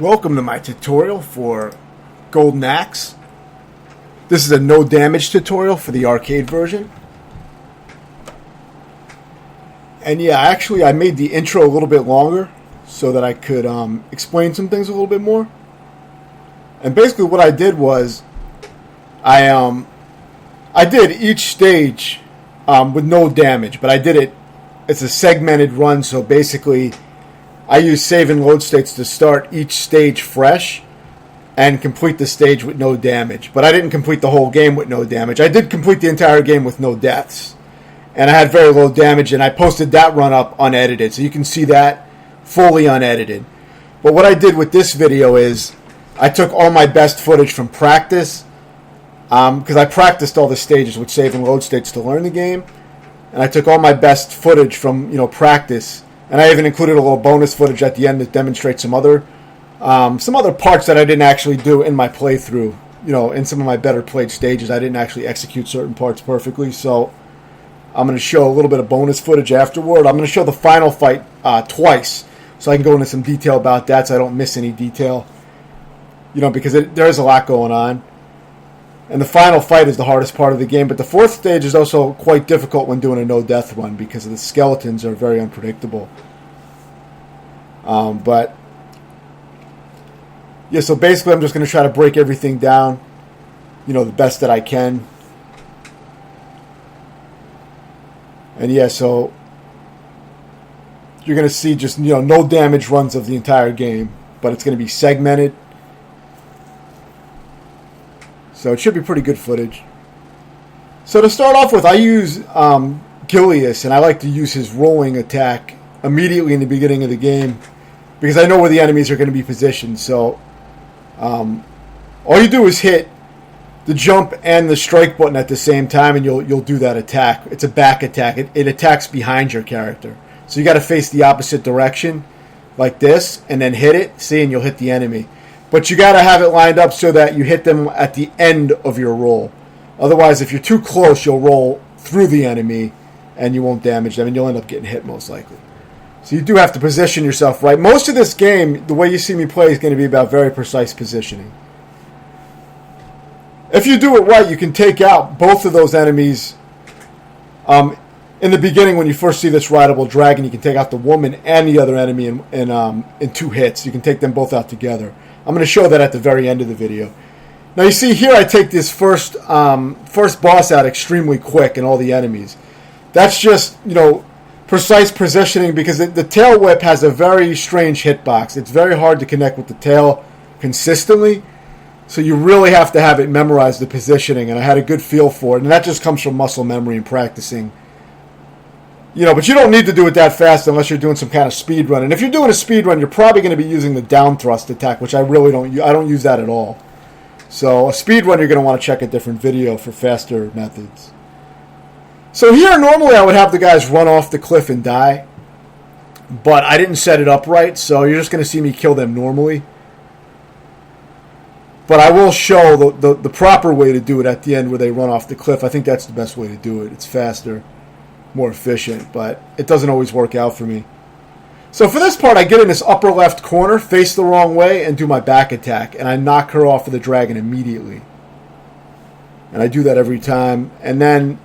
Welcome to my tutorial for Golden Axe. This is a no damage tutorial for the arcade version. And yeah, actually I made the intro a little bit longer so that I could explain some things a little bit more. And basically what I did was I did each stage with no damage, but I did it's a segmented run, so basically I use save and load states to start each stage fresh and complete the stage with no damage. But I didn't complete the whole game with no damage. I did complete the entire game with no deaths. And I had very low damage, and I posted that run up unedited. So you can see that fully unedited. But what I did with this video is I took all my best footage from practice, because I practiced all the stages with save and load states to learn the game. And I took all my best footage from practice. And I even included a little bonus footage at the end that demonstrates some other parts that I didn't actually do in my playthrough. In some of my better played stages, I didn't actually execute certain parts perfectly. So I'm going to show a little bit of bonus footage afterward. I'm going to show the final fight twice, so I can go into some detail about that, so I don't miss any detail. Because there is a lot going on. And the final fight is the hardest part of the game, but the fourth stage is also quite difficult when doing a no-death run because the skeletons are very unpredictable. But yeah, so basically I'm just going to try to break everything down, the best that I can. And yeah, so you're going to see just, no damage runs of the entire game, but it's going to be segmented. So it should be pretty good footage. So to start off with, I use Gilius, and I like to use his rolling attack immediately in the beginning of the game because I know where the enemies are going to be positioned. So all you do is hit the jump and the strike button at the same time, and you'll do that attack. It's a back attack. It attacks behind your character. So you got to face the opposite direction like this, and then hit it. See, and you'll hit the enemy. But you got to have it lined up so that you hit them at the end of your roll. Otherwise, if you're too close, you'll roll through the enemy and you won't damage them, and you'll end up getting hit most likely. So you do have to position yourself right. Most of this game, the way you see me play, is going to be about very precise positioning. If you do it right, you can take out both of those enemies. In the beginning, when you first see this rideable dragon, you can take out the woman and the other enemy in 2 hits. You can take them both out together. I'm going to show that at the very end of the video. Now you see here I take this first boss out extremely quick and all the enemies. That's just, precise positioning because the tail whip has a very strange hitbox. It's very hard to connect with the tail consistently. So you really have to have it memorize the positioning, and I had a good feel for it. And that just comes from muscle memory and practicing. But you don't need to do it that fast unless you're doing some kind of speed run. And if you're doing a speed run, you're probably going to be using the down thrust attack, which I really don't use. I don't use that at all. So a speed run, you're going to want to check a different video for faster methods. So here, normally I would have the guys run off the cliff and die. But I didn't set it up right, so you're just going to see me kill them normally. But I will show the proper way to do it at the end where they run off the cliff. I think that's the best way to do it. It's faster, more efficient, but it doesn't always work out for me. So for this part, I get in this upper left corner, face the wrong way, and do my back attack, and I knock her off of the dragon immediately. And I do that every time. And then,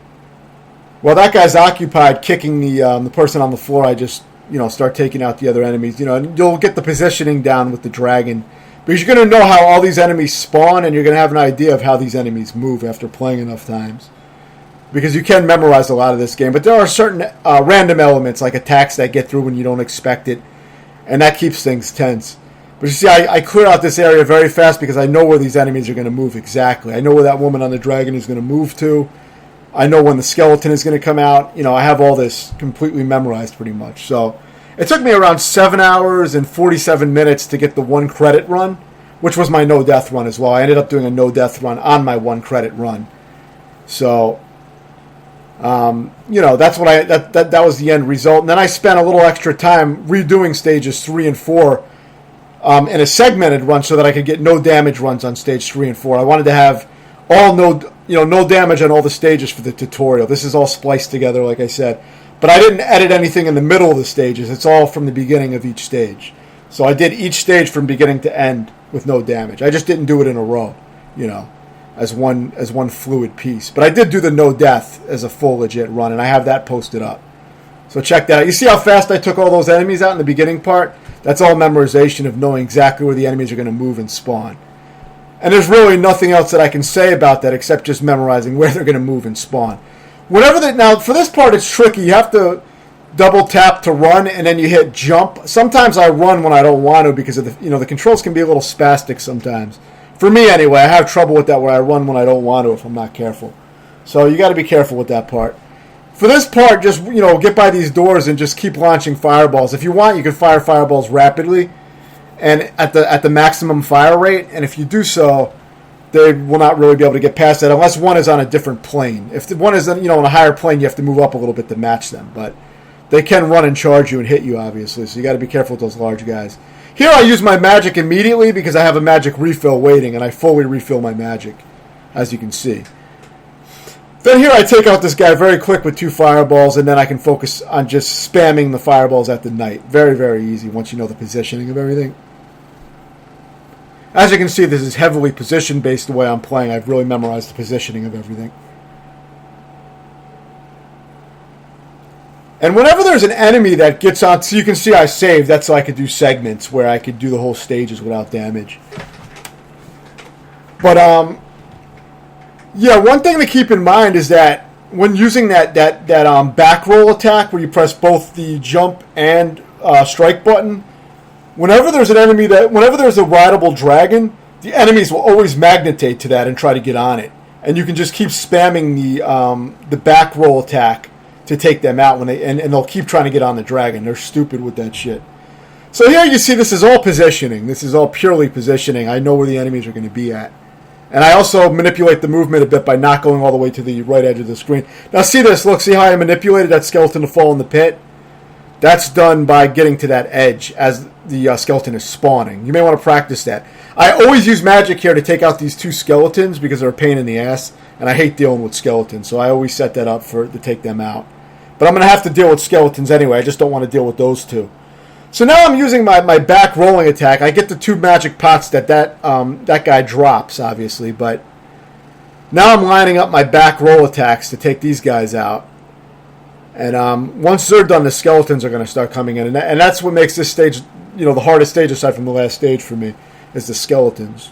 while that guy's occupied kicking the person on the floor, I just start taking out the other enemies. And you'll get the positioning down with the dragon, because you're going to know how all these enemies spawn, and you're going to have an idea of how these enemies move after playing enough times. Because you can memorize a lot of this game, but there are certain random elements, like attacks that get through when you don't expect it, and that keeps things tense. But you see, I clear out this area very fast because I know where these enemies are going to move exactly. I know where that woman on the dragon is going to move to. I know when the skeleton is going to come out. I have all this completely memorized pretty much. So it took me around 7 hours and 47 minutes to get the 1 credit run, which was my no-death run as well. I ended up doing a no-death run on my 1 credit run. So that's what that was the end result. And then I spent a little extra time redoing stages 3 and 4 in a segmented run so that I could get no damage runs on stage 3 and 4. I wanted to have all no damage on all the stages for the tutorial. This is all spliced together, like I said. But I didn't edit anything in the middle of the stages. It's all from the beginning of each stage. So I did each stage from beginning to end with no damage. I just didn't do it in a row, as one fluid piece. But I did do the no death as a full legit run, and I have that posted up. So check that out. You see how fast I took all those enemies out in the beginning part? That's all memorization of knowing exactly where the enemies are going to move and spawn. And there's really nothing else that I can say about that except just memorizing where they're going to move and spawn. Now, for this part, it's tricky. You have to double tap to run, and then you hit jump. Sometimes I run when I don't want to because of the controls can be a little spastic sometimes. For me, anyway, I have trouble with that where I run when I don't want to if I'm not careful. So you got to be careful with that part. For this part, just get by these doors and just keep launching fireballs. If you want, you can fire fireballs rapidly and at the maximum fire rate. And if you do so, they will not really be able to get past that unless one is on a different plane. If one is on a higher plane, you have to move up a little bit to match them. But they can run and charge you and hit you, obviously. So you got to be careful with those large guys. Here I use my magic immediately because I have a magic refill waiting, and I fully refill my magic, as you can see. Then here I take out this guy very quick with 2 fireballs, and then I can focus on just spamming the fireballs at the knight. Very, very easy once you know the positioning of everything. As you can see, this is heavily position-based the way I'm playing. I've really memorized the positioning of everything. And whenever there's an enemy that gets on, so you can see I saved. That's so I could do segments where I could do the whole stages without damage. But, yeah, one thing to keep in mind is that when using that back roll attack where you press both the jump and strike button, whenever there's a rideable dragon, the enemies will always magnetate to that and try to get on it. And you can just keep spamming the back roll attack to take them out and they'll keep trying to get on the dragon. They're stupid with that shit. So here you see this is all positioning. This is all purely positioning. I know where the enemies are going to be at. And I also manipulate the movement a bit by not going all the way to the right edge of the screen. Now see this. Look, see how I manipulated that skeleton to fall in the pit? That's done by getting to that edge as the skeleton is spawning. You may want to practice that. I always use magic here to take out these 2 skeletons because they're a pain in the ass. And I hate dealing with skeletons, so I always set that up to take them out. But I'm going to have to deal with skeletons anyway. I just don't want to deal with those 2. So now I'm using my back rolling attack. I get the 2 magic pots that guy drops, obviously. But now I'm lining up my back roll attacks to take these guys out. And once they're done, the skeletons are going to start coming in. And that's what makes this stage, the hardest stage aside from the last stage for me, is the skeletons.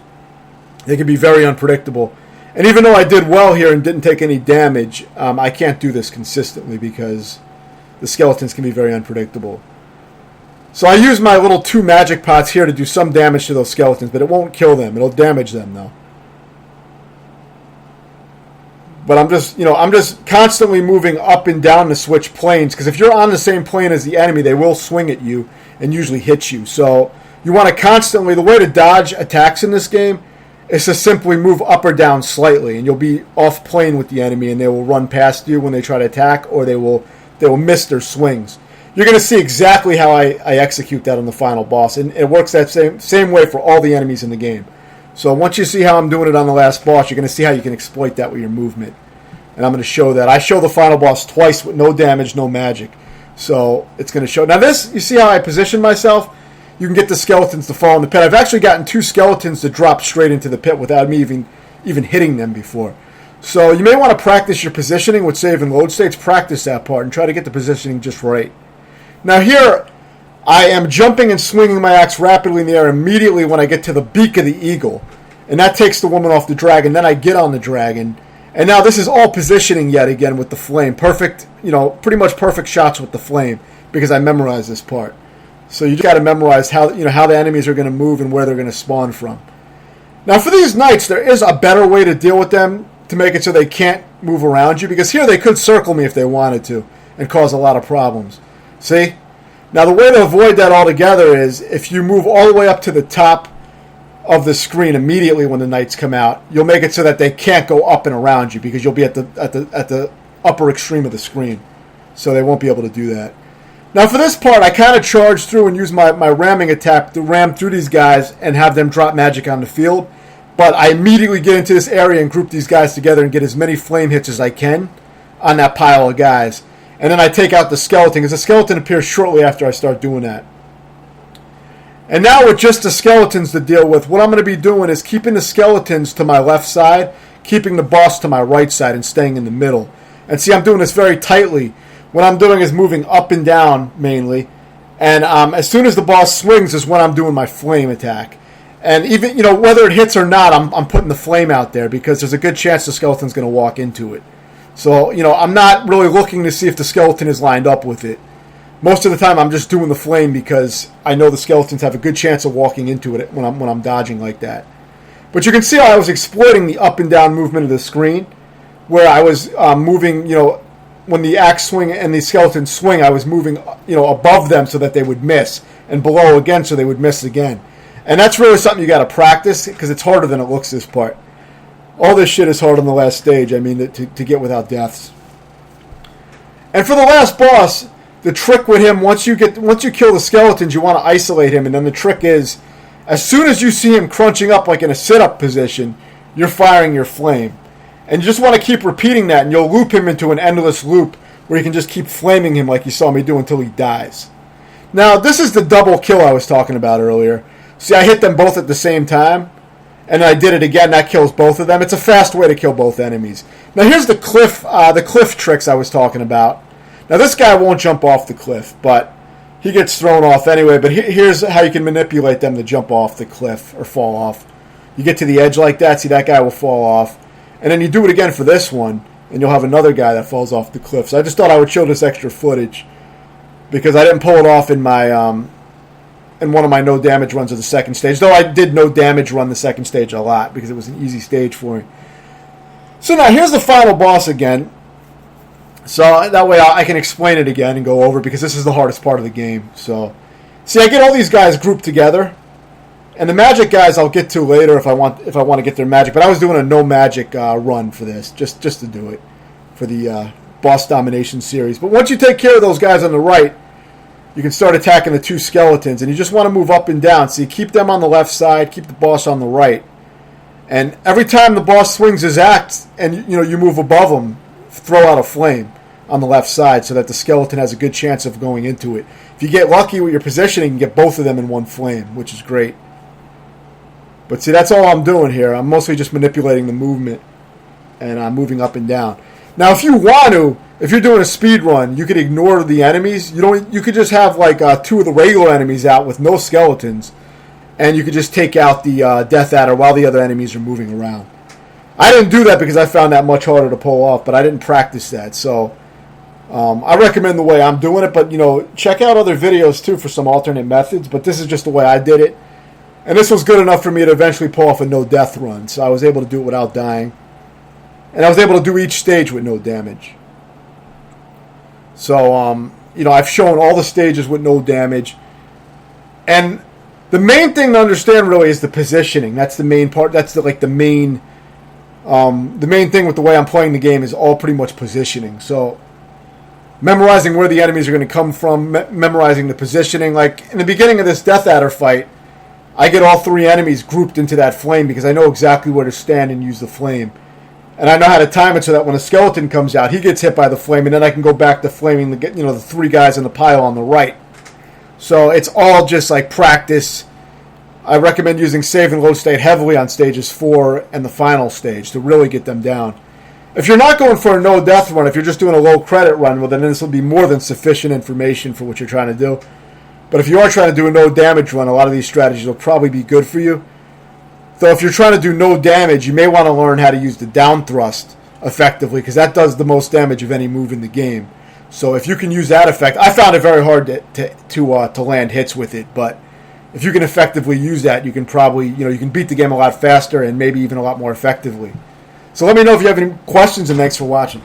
They can be very unpredictable. And even though I did well here and didn't take any damage, I can't do this consistently because the skeletons can be very unpredictable. So I use my little 2 magic pots here to do some damage to those skeletons, but it won't kill them. It'll damage them, though. But I'm just constantly moving up and down to switch planes, because if you're on the same plane as the enemy, they will swing at you and usually hit you. So you want to constantly, the way to dodge attacks in this game is to simply move up or down slightly, and you'll be off plane with the enemy, and they will run past you when they try to attack, or they will miss their swings. You're going to see exactly how I execute that on the final boss, and it works that same way for all the enemies in the game. So once you see how I'm doing it on the last boss, you're going to see how you can exploit that with your movement. And I'm going to show that. I show the final boss twice with no damage, no magic. So it's going to show. Now this, you see how I position myself? You can get the skeletons to fall in the pit. I've actually gotten 2 skeletons to drop straight into the pit without me even hitting them before. So you may want to practice your positioning with save and load states. Practice that part and try to get the positioning just right. Now here, I am jumping and swinging my axe rapidly in the air immediately when I get to the beak of the eagle. And that takes the woman off the dragon. Then I get on the dragon. And now this is all positioning yet again with the flame. Perfect, pretty much perfect shots with the flame because I memorized this part. So you just got to memorize how the enemies are going to move and where they're going to spawn from. Now for these knights, there is a better way to deal with them to make it so they can't move around you, because here they could circle me if they wanted to and cause a lot of problems. See? Now the way to avoid that altogether is if you move all the way up to the top of the screen immediately when the knights come out, you'll make it so that they can't go up and around you because you'll be at the upper extreme of the screen. So they won't be able to do that. Now for this part, I kind of charge through and use my ramming attack to ram through these guys and have them drop magic on the field. But I immediately get into this area and group these guys together and get as many flame hits as I can on that pile of guys. And then I take out the skeleton, because the skeleton appears shortly after I start doing that. And now with just the skeletons to deal with, what I'm going to be doing is keeping the skeletons to my left side, keeping the boss to my right side, and staying in the middle. And see, I'm doing this very tightly. What I'm doing is moving up and down mainly. And as soon as the boss swings is when I'm doing my flame attack. And even, whether it hits or not, I'm putting the flame out there because there's a good chance the skeleton's going to walk into it. So, I'm not really looking to see if the skeleton is lined up with it. Most of the time, I'm just doing the flame because I know the skeletons have a good chance of walking into it when I'm dodging like that. But you can see how I was exploiting the up and down movement of the screen, where I was moving, when the axe swing and the skeleton swing, I was moving, above them so that they would miss, and below again so they would miss again. And that's really something you got to practice because it's harder than it looks. This part, all this shit is hard on the last stage. I mean, to get without deaths. And for the last boss, the trick with him, once you kill the skeletons, you want to isolate him, and then the trick is, as soon as you see him crunching up like in a sit-up position, you're firing your flame. And you just want to keep repeating that, and you'll loop him into an endless loop where you can just keep flaming him like you saw me do until he dies. Now, this is the double kill I was talking about earlier. See, I hit them both at the same time, and I did it again. That kills both of them. It's a fast way to kill both enemies. Now, here's the cliff tricks I was talking about. Now, this guy won't jump off the cliff, but he gets thrown off anyway. But here's how you can manipulate them to jump off the cliff or fall off. You get to the edge like that. See, that guy will fall off. And then you do it again for this one, and you'll have another guy that falls off the cliff. So I just thought I would show this extra footage because I didn't pull it off in my in one of my no damage runs of the second stage. Though I did no damage run the second stage a lot because it was an easy stage for me. So now here's the final boss again. So that way I can explain it again and go over because this is the hardest part of the game. So see, I get all these guys grouped together. And the magic guys I'll get to later if I want to get their magic. But I was doing a no magic run for this, just to do it for the boss domination series. But once you take care of those guys on the right, you can start attacking the two skeletons. And you just want to move up and down. So you keep them on the left side, keep the boss on the right. And every time the boss swings his axe and you move above him, throw out a flame on the left side so that the skeleton has a good chance of going into it. If you get lucky with your positioning, you can get both of them in one flame, which is great. But see, that's all I'm doing here. I'm mostly just manipulating the movement, and I'm moving up and down. Now, if you want to, if you're doing a speed run, you could ignore the enemies. You could just have like two of the regular enemies out with no skeletons, and you could just take out the Death Adder while the other enemies are moving around. I didn't do that because I found that much harder to pull off, but I didn't practice that. So I recommend the way I'm doing it, but check out other videos too for some alternate methods. But this is just the way I did it. And this was good enough for me to eventually pull off a no-death run. So I was able to do it without dying. And I was able to do each stage with no damage. So, I've shown all the stages with no damage. And the main thing to understand really is the positioning. That's the main part. That's the main thing with the way I'm playing the game is all pretty much positioning. So memorizing where the enemies are going to come from, memorizing the positioning. Like in the beginning of this Death Adder fight, I get all three enemies grouped into that flame because I know exactly where to stand and use the flame. And I know how to time it so that when a skeleton comes out, he gets hit by the flame, and then I can go back to flaming the three guys in the pile on the right. So it's all just like practice. I recommend using save and load state heavily on stages 4 and the final stage to really get them down. If you're not going for a no-death run, if you're just doing a low-credit run, well, then this will be more than sufficient information for what you're trying to do. But if you are trying to do a no-damage run, a lot of these strategies will probably be good for you. Though if you're trying to do no damage, you may want to learn how to use the down thrust effectively, because that does the most damage of any move in the game. So if you can use that effect, I found it very hard to land hits with it, but if you can effectively use that, you can probably, you can beat the game a lot faster and maybe even a lot more effectively. So let me know if you have any questions, and thanks for watching.